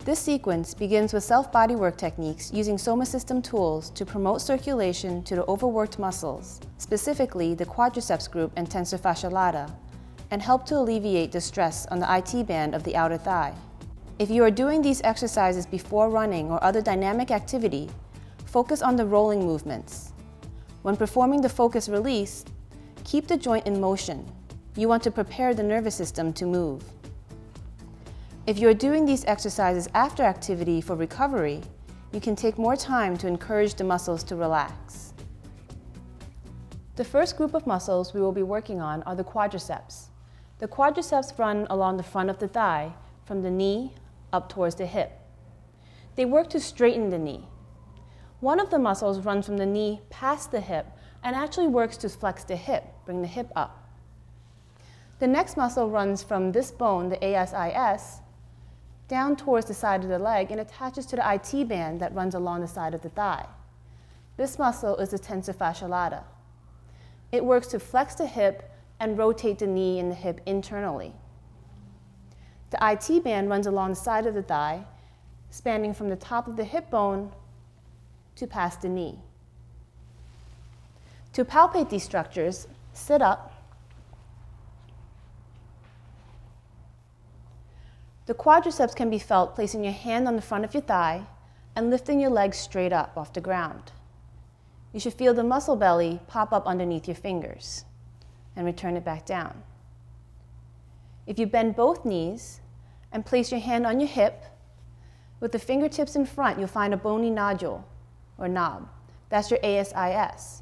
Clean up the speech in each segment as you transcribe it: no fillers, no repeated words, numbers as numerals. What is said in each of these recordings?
This sequence begins with self-bodywork techniques using Soma System tools to promote circulation to the overworked muscles, specifically the quadriceps group and tensor fasciae lata, and help to alleviate the stress on the IT band of the outer thigh. If you are doing these exercises before running or other dynamic activity, focus on the rolling movements. When performing the focus release, keep the joint in motion. You want to prepare the nervous system to move. If you are doing these exercises after activity for recovery, you can take more time to encourage the muscles to relax. The first group of muscles we will be working on are the quadriceps. The quadriceps run along the front of the thigh, from the knee up towards the hip. They work to straighten the knee. One of the muscles runs from the knee past the hip and actually works to flex the hip, bring the hip up. The next muscle runs from this bone, the ASIS, down towards the side of the leg and attaches to the IT band that runs along the side of the thigh. This muscle is the tensor fasciae lata. It works to flex the hip and rotate the knee and the hip internally. The IT band runs along the side of the thigh, spanning from the top of the hip bone to past the knee. To palpate these structures, sit up. The quadriceps can be felt placing your hand on the front of your thigh and lifting your legs straight up off the ground. You should feel the muscle belly pop up underneath your fingers and return it back down. If you bend both knees and place your hand on your hip, with the fingertips in front, you'll find a bony nodule or knob. That's your ASIS.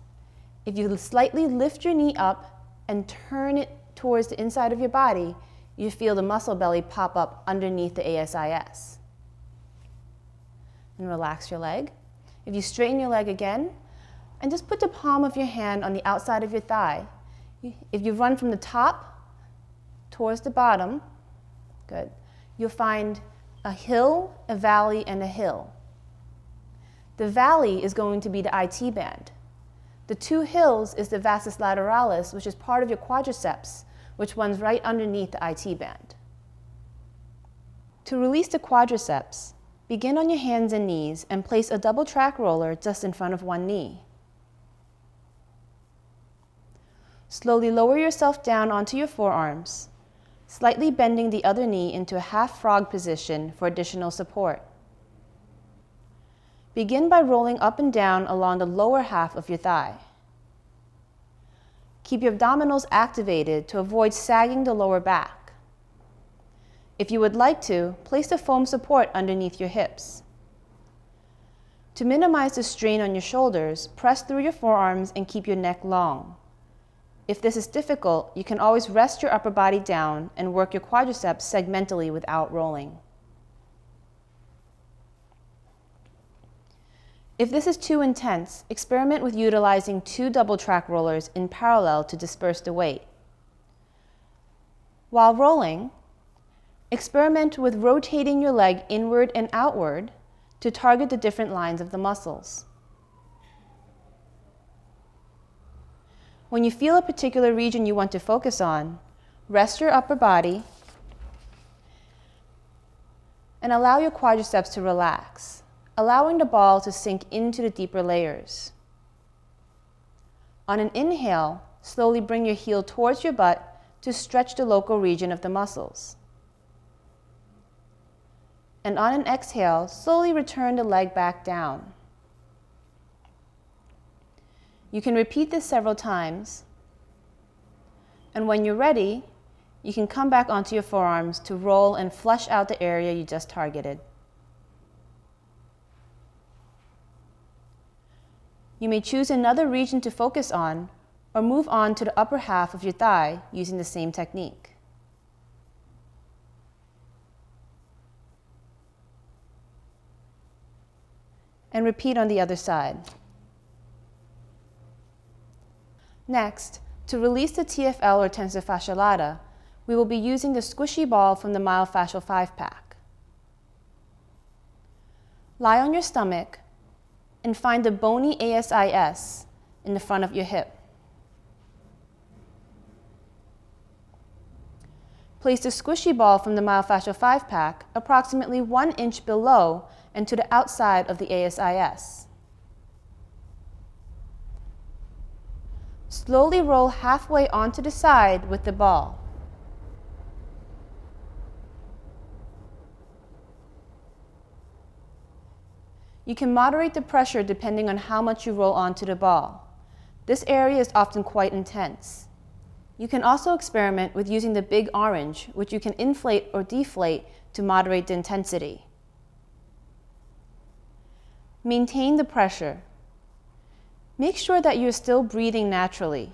If you slightly lift your knee up and turn it towards the inside of your body, you feel the muscle belly pop up underneath the ASIS. And relax your leg. If you straighten your leg again, and just put the palm of your hand on the outside of your thigh. If you run from the top towards the bottom, good, you'll find a hill, a valley, and a hill. The valley is going to be the IT band. The two hills is the vastus lateralis, which is part of your quadriceps, which runs right underneath the IT band. To release the quadriceps, begin on your hands and knees and place a double track roller just in front of one knee. Slowly lower yourself down onto your forearms, slightly bending the other knee into a half frog position for additional support. Begin by rolling up and down along the lower half of your thigh. Keep your abdominals activated to avoid sagging the lower back. If you would like to, place the foam support underneath your hips. To minimize the strain on your shoulders, press through your forearms and keep your neck long. If this is difficult, you can always rest your upper body down and work your quadriceps segmentally without rolling. If this is too intense, experiment with utilizing 2 double track rollers in parallel to disperse the weight. While rolling, experiment with rotating your leg inward and outward to target the different lines of the muscles. When you feel a particular region you want to focus on, rest your upper body and allow your quadriceps to relax, allowing the ball to sink into the deeper layers. On an inhale, slowly bring your heel towards your butt to stretch the local region of the muscles. And on an exhale, slowly return the leg back down. You can repeat this several times, and when you're ready, you can come back onto your forearms to roll and flush out the area you just targeted. You may choose another region to focus on, or move on to the upper half of your thigh using the same technique. And repeat on the other side. Next, to release the TFL or tensor fasciae lata, we will be using the squishy ball from the Myofascial 5-pack. Lie on your stomach and find the bony ASIS in the front of your hip. Place the squishy ball from the Myofascial 5-pack approximately 1 inch below and to the outside of the ASIS. Slowly roll halfway onto the side with the ball. You can moderate the pressure depending on how much you roll onto the ball. This area is often quite intense. You can also experiment with using the big orange, which you can inflate or deflate to moderate the intensity. Maintain the pressure. Make sure that you're still breathing naturally,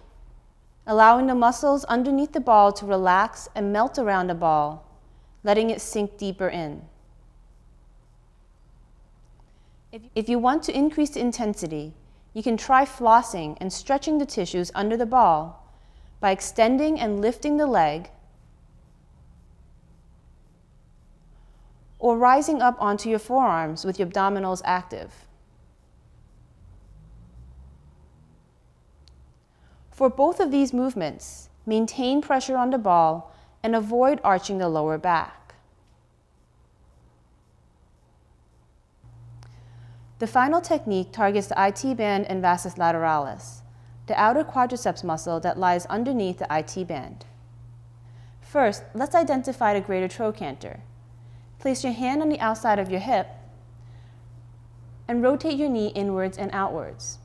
allowing the muscles underneath the ball to relax and melt around the ball, letting it sink deeper in. If you want to increase the intensity, you can try flossing and stretching the tissues under the ball by extending and lifting the leg, or rising up onto your forearms with your abdominals active. For both of these movements, maintain pressure on the ball and avoid arching the lower back. The final technique targets the IT band and vastus lateralis, the outer quadriceps muscle that lies underneath the IT band. First, let's identify the greater trochanter. Place your hand on the outside of your hip and rotate your knee inwards and outwards.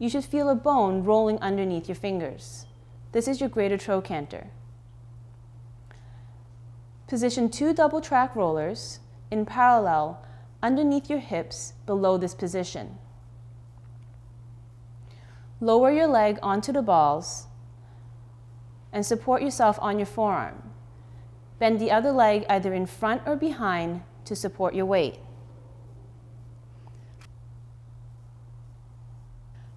You should feel a bone rolling underneath your fingers. This is your greater trochanter. Position 2 double track rollers in parallel underneath your hips below this position. Lower your leg onto the balls and support yourself on your forearm. Bend the other leg either in front or behind to support your weight.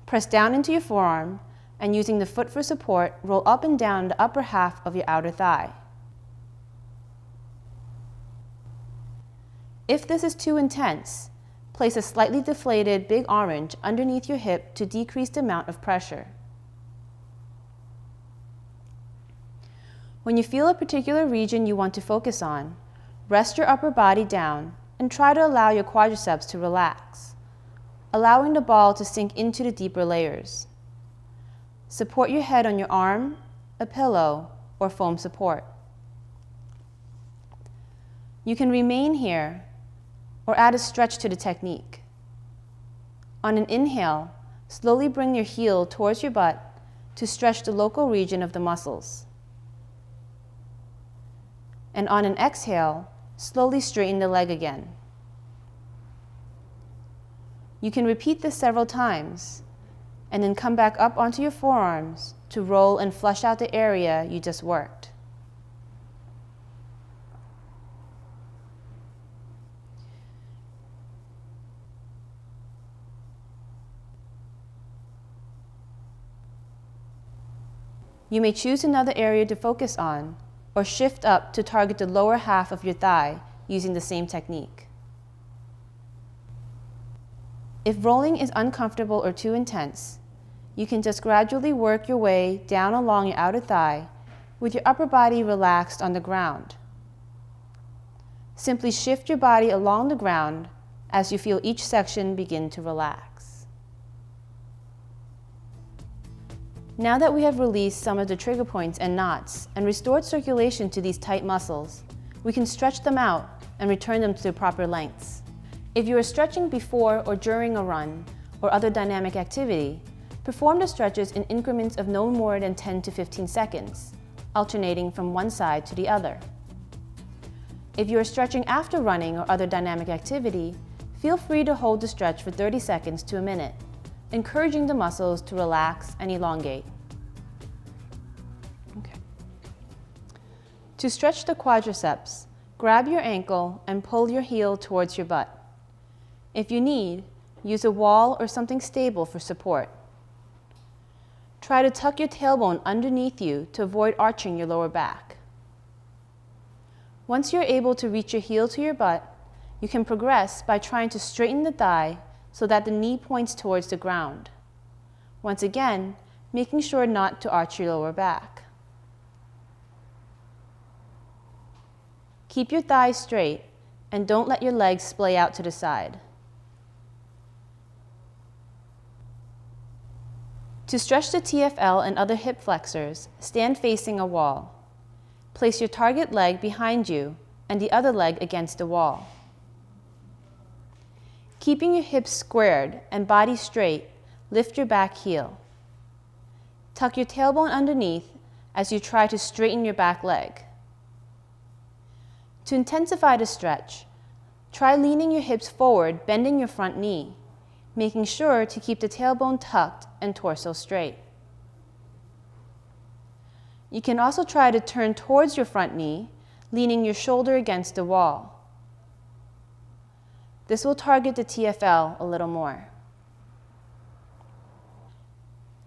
Press down into your forearm and using the foot for support, roll up and down the upper half of your outer thigh. If this is too intense, place a slightly deflated big orange underneath your hip to decrease the amount of pressure. When you feel a particular region you want to focus on, rest your upper body down and try to allow your quadriceps to relax, allowing the ball to sink into the deeper layers. Support your head on your arm, a pillow, or foam support. You can remain here or add a stretch to the technique. On an inhale, slowly bring your heel towards your butt to stretch the local region of the muscles. And on an exhale, slowly straighten the leg again. You can repeat this several times, and then come back up onto your forearms to roll and flush out the area you just worked. You may choose another area to focus on, or shift up to target the lower half of your thigh using the same technique. If rolling is uncomfortable or too intense, you can just gradually work your way down along your outer thigh with your upper body relaxed on the ground. Simply shift your body along the ground as you feel each section begin to relax. Now that we have released some of the trigger points and knots and restored circulation to these tight muscles, we can stretch them out and return them to their proper lengths. If you are stretching before or during a run or other dynamic activity, perform the stretches in increments of no more than 10 to 15 seconds, alternating from one side to the other. If you are stretching after running or other dynamic activity, feel free to hold the stretch for 30 seconds to a minute, encouraging the muscles to relax and elongate. Okay. To stretch the quadriceps, grab your ankle and pull your heel towards your butt. If you need, use a wall or something stable for support. Try to tuck your tailbone underneath you to avoid arching your lower back. Once you're able to reach your heel to your butt, you can progress by trying to straighten the thigh so that the knee points towards the ground. Once again, making sure not to arch your lower back. Keep your thighs straight and don't let your legs splay out to the side. To stretch the TFL and other hip flexors, stand facing a wall. Place your target leg behind you and the other leg against the wall. Keeping your hips squared and body straight, lift your back heel. Tuck your tailbone underneath as you try to straighten your back leg. To intensify the stretch, try leaning your hips forward, bending your front knee, making sure to keep the tailbone tucked and torso straight. You can also try to turn towards your front knee, leaning your shoulder against the wall. This will target the TFL a little more.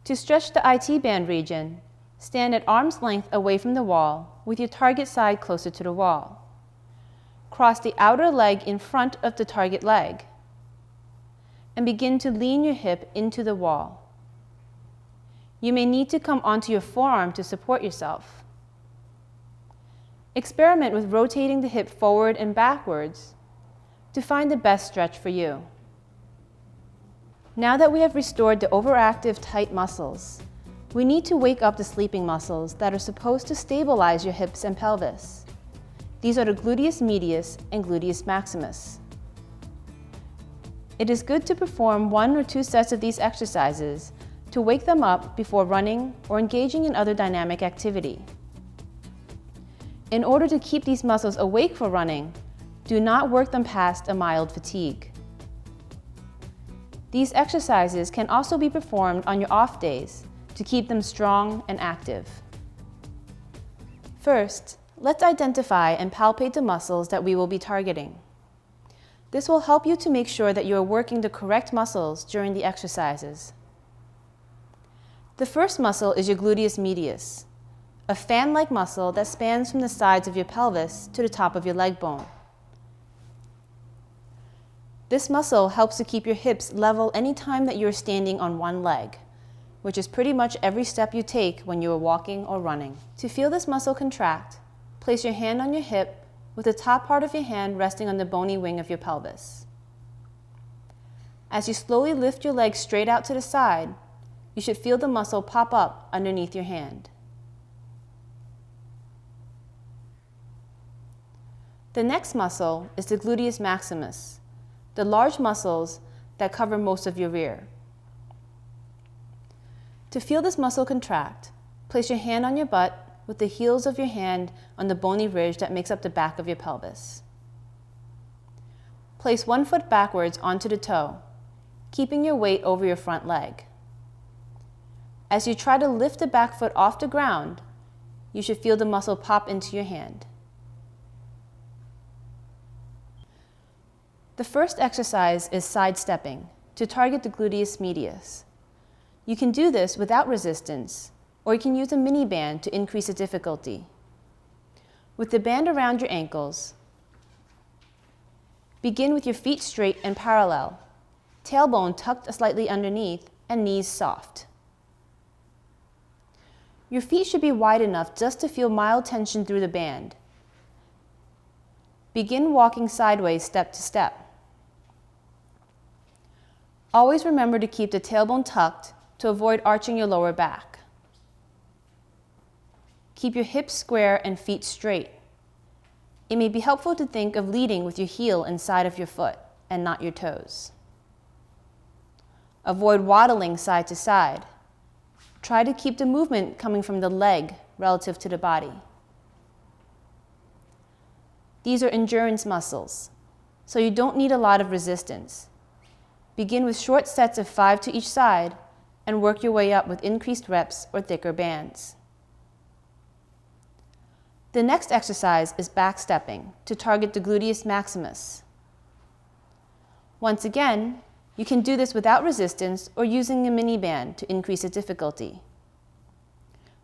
To stretch the IT band region, stand at arm's length away from the wall with your target side closer to the wall. Cross the outer leg in front of the target leg and begin to lean your hip into the wall. You may need to come onto your forearm to support yourself. Experiment with rotating the hip forward and backwards to find the best stretch for you. Now that we have restored the overactive tight muscles, we need to wake up the sleeping muscles that are supposed to stabilize your hips and pelvis. These are the gluteus medius and gluteus maximus. It is good to perform 1 or 2 sets of these exercises to wake them up before running or engaging in other dynamic activity. In order to keep these muscles awake for running, do not work them past a mild fatigue. These exercises can also be performed on your off days to keep them strong and active. First, let's identify and palpate the muscles that we will be targeting. This will help you to make sure that you are working the correct muscles during the exercises. The first muscle is your gluteus medius, a fan-like muscle that spans from the sides of your pelvis to the top of your leg bone. This muscle helps to keep your hips level anytime that you are standing on one leg, which is pretty much every step you take when you are walking or running. To feel this muscle contract, place your hand on your hip with the top part of your hand resting on the bony wing of your pelvis. As you slowly lift your leg straight out to the side, you should feel the muscle pop up underneath your hand. The next muscle is the gluteus maximus, the large muscles that cover most of your rear. To feel this muscle contract, place your hand on your butt with the heels of your hand on the bony ridge that makes up the back of your pelvis. Place one foot backwards onto the toe, keeping your weight over your front leg. As you try to lift the back foot off the ground, you should feel the muscle pop into your hand. The first exercise is side stepping to target the gluteus medius. You can do this without resistance, or you can use a mini band to increase the difficulty. With the band around your ankles, begin with your feet straight and parallel, tailbone tucked slightly underneath, and knees soft. Your feet should be wide enough just to feel mild tension through the band. Begin walking sideways step to step. Always remember to keep the tailbone tucked to avoid arching your lower back. Keep your hips square and feet straight. It may be helpful to think of leading with your heel inside of your foot and not your toes. Avoid waddling side to side. Try to keep the movement coming from the leg relative to the body. These are endurance muscles, so you don't need a lot of resistance. Begin with short sets of 5 to each side and work your way up with increased reps or thicker bands. The next exercise is back stepping to target the gluteus maximus. Once again, you can do this without resistance or using a mini band to increase the difficulty.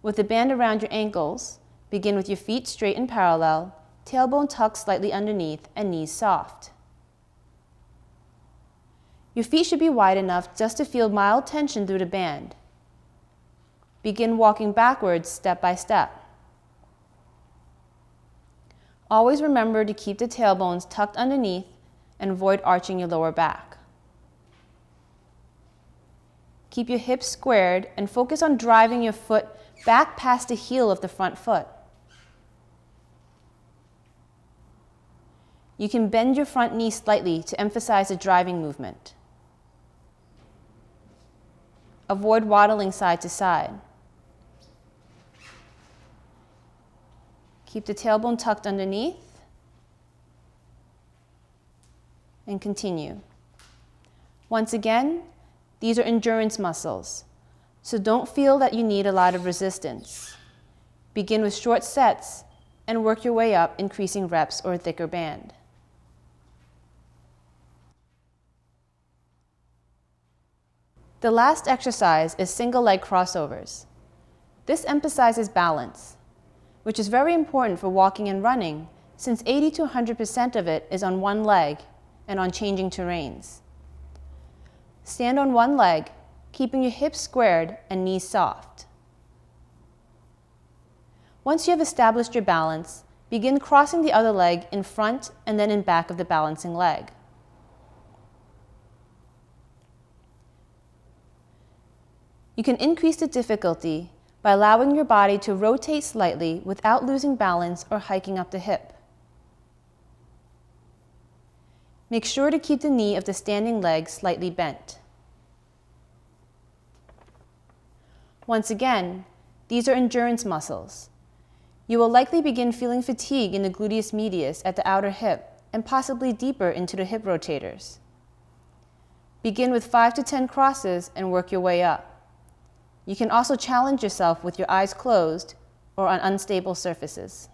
With the band around your ankles, begin with your feet straight and parallel, tailbone tucked slightly underneath, and knees soft. Your feet should be wide enough just to feel mild tension through the band. Begin walking backwards step by step. Always remember to keep the tailbones tucked underneath and avoid arching your lower back. Keep your hips squared and focus on driving your foot back past the heel of the front foot. You can bend your front knee slightly to emphasize the driving movement. Avoid waddling side to side. Keep the tailbone tucked underneath and continue. Once again, these are endurance muscles, so don't feel that you need a lot of resistance. Begin with short sets and work your way up, increasing reps or a thicker band. The last exercise is single leg crossovers. This emphasizes balance, which is very important for walking and running, since 80 to 100% of it is on one leg and on changing terrains. Stand on one leg, keeping your hips squared and knees soft. Once you have established your balance, begin crossing the other leg in front and then in back of the balancing leg. You can increase the difficulty by allowing your body to rotate slightly without losing balance or hiking up the hip. Make sure to keep the knee of the standing leg slightly bent. Once again, these are endurance muscles. You will likely begin feeling fatigue in the gluteus medius at the outer hip and possibly deeper into the hip rotators. Begin with 5 to 10 crosses and work your way up. You can also challenge yourself with your eyes closed or on unstable surfaces.